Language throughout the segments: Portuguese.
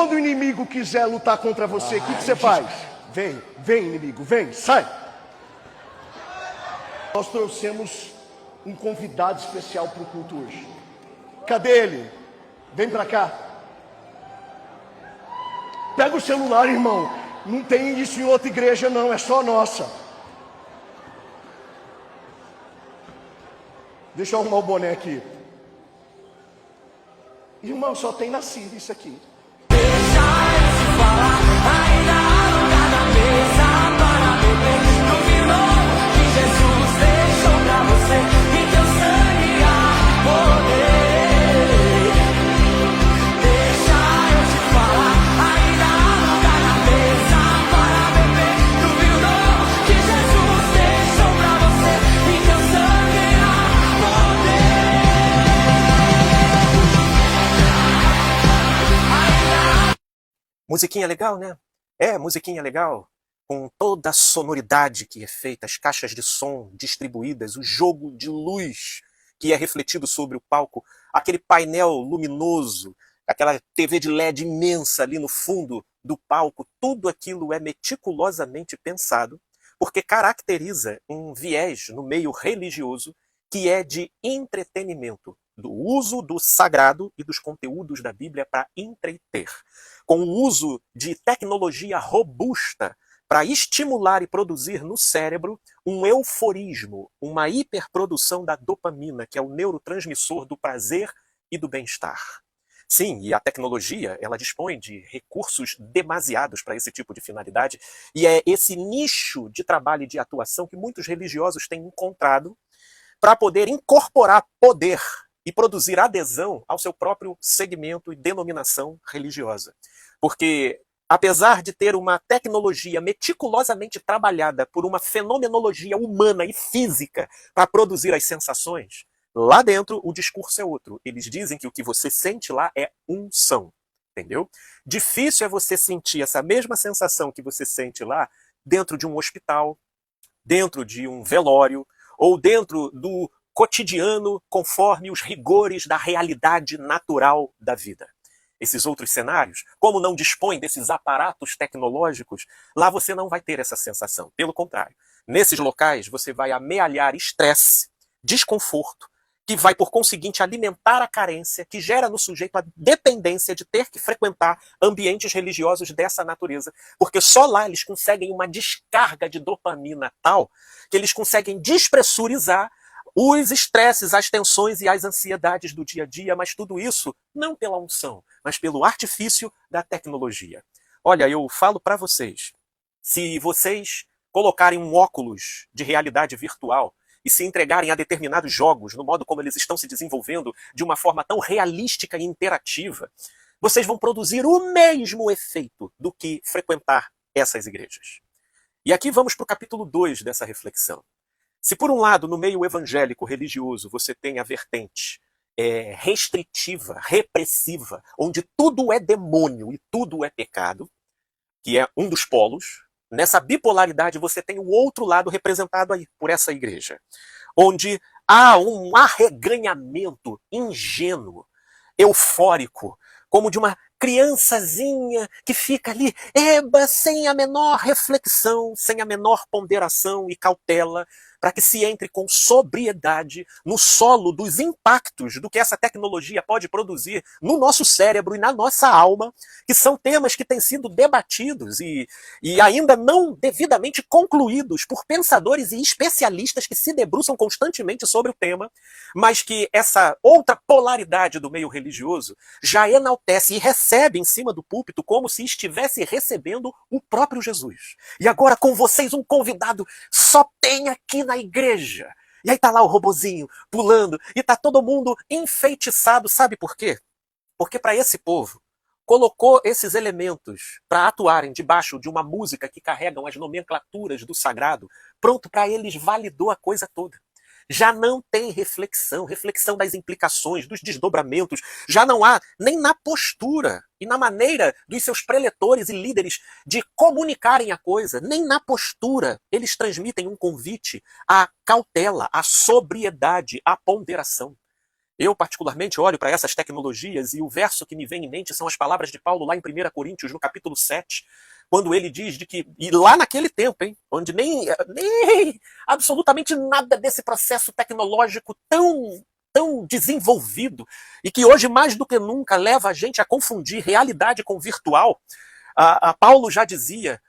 Quando o inimigo quiser lutar contra você, o que você faz? Vem, vem inimigo, vem, sai. Nós trouxemos um convidado especial para o culto hoje. Cadê ele? Vem para cá. Pega o celular, irmão. Não tem isso em outra igreja não, é só nossa. Deixa eu arrumar o boné aqui. Irmão, só tem na Síria isso aqui. Deixa eu te falar, ainda há lugar na mesa para beber. No vinho que Jesus deixou pra você, em teu sangue há poder. Deixa eu te falar, ainda há lugar na mesa para beber. No vinho que Jesus deixou pra você, em teu sangue há poder. Musiquinha legal, né? É, musiquinha legal. Com toda a sonoridade que é feita, as caixas de som distribuídas, o jogo de luz que é refletido sobre o palco, aquele painel luminoso, aquela TV de LED imensa ali no fundo do palco, tudo aquilo é meticulosamente pensado, porque caracteriza um viés no meio religioso que é de entretenimento, do uso do sagrado e dos conteúdos da Bíblia para entreter, com o uso de tecnologia robusta para estimular e produzir no cérebro um euforismo, uma hiperprodução da dopamina, que é o neurotransmissor do prazer e do bem-estar. Sim, e a tecnologia, ela dispõe de recursos demasiados para esse tipo de finalidade, e é esse nicho de trabalho e de atuação que muitos religiosos têm encontrado para poder incorporar poder e produzir adesão ao seu próprio segmento e denominação religiosa. Porque, apesar de ter uma tecnologia meticulosamente trabalhada por uma fenomenologia humana e física para produzir as sensações, lá dentro o discurso é outro. Eles dizem que o que você sente lá é unção, entendeu? Difícil é você sentir essa mesma sensação que você sente lá dentro de um hospital, dentro de um velório, ou dentro do cotidiano conforme os rigores da realidade natural da vida. Esses outros cenários, como não dispõem desses aparatos tecnológicos, lá você não vai ter essa sensação. Pelo contrário, nesses locais você vai amealhar estresse, desconforto, que vai, por conseguinte, alimentar a carência, que gera no sujeito a dependência de ter que frequentar ambientes religiosos dessa natureza, porque só lá eles conseguem uma descarga de dopamina tal que eles conseguem despressurizar os estresses, as tensões e as ansiedades do dia a dia, mas tudo isso não pela unção, mas pelo artifício da tecnologia. Olha, eu falo para vocês, se vocês colocarem um óculos de realidade virtual e se entregarem a determinados jogos, no modo como eles estão se desenvolvendo, de uma forma tão realística e interativa, vocês vão produzir o mesmo efeito do que frequentar essas igrejas. E aqui vamos para o capítulo 2 dessa reflexão. Se por um lado, no meio evangélico religioso, você tem a vertente restritiva, repressiva, onde tudo é demônio e tudo é pecado, que é um dos polos, nessa bipolaridade você tem o outro lado representado aí por essa igreja, onde há um arreganhamento ingênuo, eufórico, como de uma criançazinha que fica ali, sem a menor reflexão, sem a menor ponderação e cautela, para que se entre com sobriedade no solo dos impactos do que essa tecnologia pode produzir no nosso cérebro e na nossa alma, que são temas que têm sido debatidos e ainda não devidamente concluídos por pensadores e especialistas que se debruçam constantemente sobre o tema, mas que essa outra polaridade do meio religioso já enaltece e recebe em cima do púlpito como se estivesse recebendo o próprio Jesus. E agora com vocês um convidado só tem aqui na igreja. E aí tá lá o robozinho pulando e tá todo mundo enfeitiçado. Sabe por quê? Porque para esse povo colocou esses elementos para atuarem debaixo de uma música que carregam as nomenclaturas do sagrado, pronto, para eles validou a coisa toda. Já não tem reflexão das implicações, dos desdobramentos, já não há nem na postura e na maneira dos seus preletores e líderes de comunicarem a coisa, nem na postura eles transmitem um convite à cautela, à sobriedade, à ponderação. Eu, particularmente, olho para essas tecnologias e o verso que me vem em mente são as palavras de Paulo lá em 1 Coríntios, no capítulo 7, quando ele diz de que, e lá naquele tempo, onde nem absolutamente nada desse processo tecnológico tão desenvolvido e que hoje mais do que nunca leva a gente a confundir realidade com virtual, Paulo já dizia,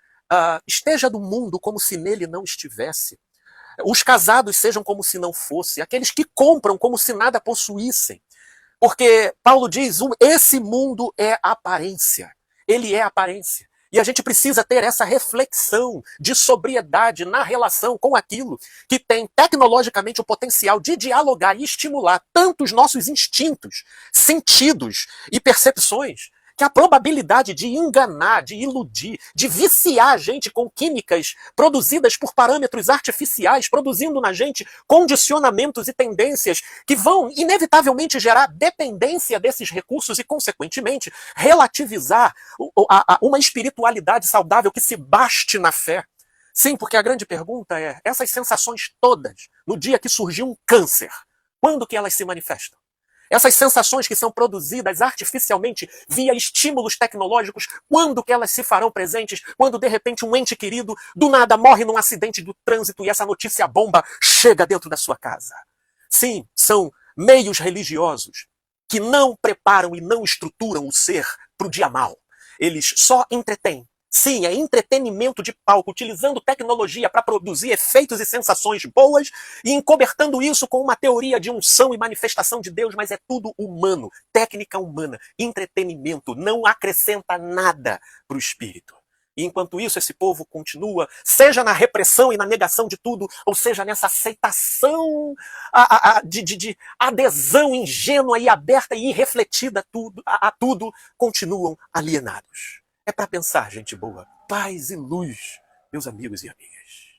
esteja no mundo como se nele não estivesse. Os casados sejam como se não fosse, aqueles que compram como se nada possuíssem. Porque Paulo diz, esse mundo é aparência. Ele é aparência. E a gente precisa ter essa reflexão de sobriedade na relação com aquilo que tem tecnologicamente o potencial de dialogar e estimular tanto os nossos instintos, sentidos e percepções, que a probabilidade de enganar, de iludir, de viciar a gente com químicas produzidas por parâmetros artificiais, produzindo na gente condicionamentos e tendências que vão inevitavelmente gerar dependência desses recursos e, consequentemente, relativizar uma espiritualidade saudável que se baste na fé. Sim, porque a grande pergunta é, essas sensações todas, no dia que surgiu um câncer, quando que elas se manifestam? Essas sensações que são produzidas artificialmente via estímulos tecnológicos, quando que elas se farão presentes? Quando de repente um ente querido do nada morre num acidente do trânsito e essa notícia bomba chega dentro da sua casa. Sim, são meios religiosos que não preparam e não estruturam o ser para o dia mau. Eles só entretêm. Sim, é entretenimento de palco, utilizando tecnologia para produzir efeitos e sensações boas e encobertando isso com uma teoria de unção e manifestação de Deus, mas é tudo humano, técnica humana, entretenimento, não acrescenta nada para o espírito. E enquanto isso, esse povo continua, seja na repressão e na negação de tudo, ou seja, nessa aceitação de adesão ingênua e aberta e irrefletida a tudo, continuam alienados. É para pensar, gente boa. Paz e luz, meus amigos e amigas.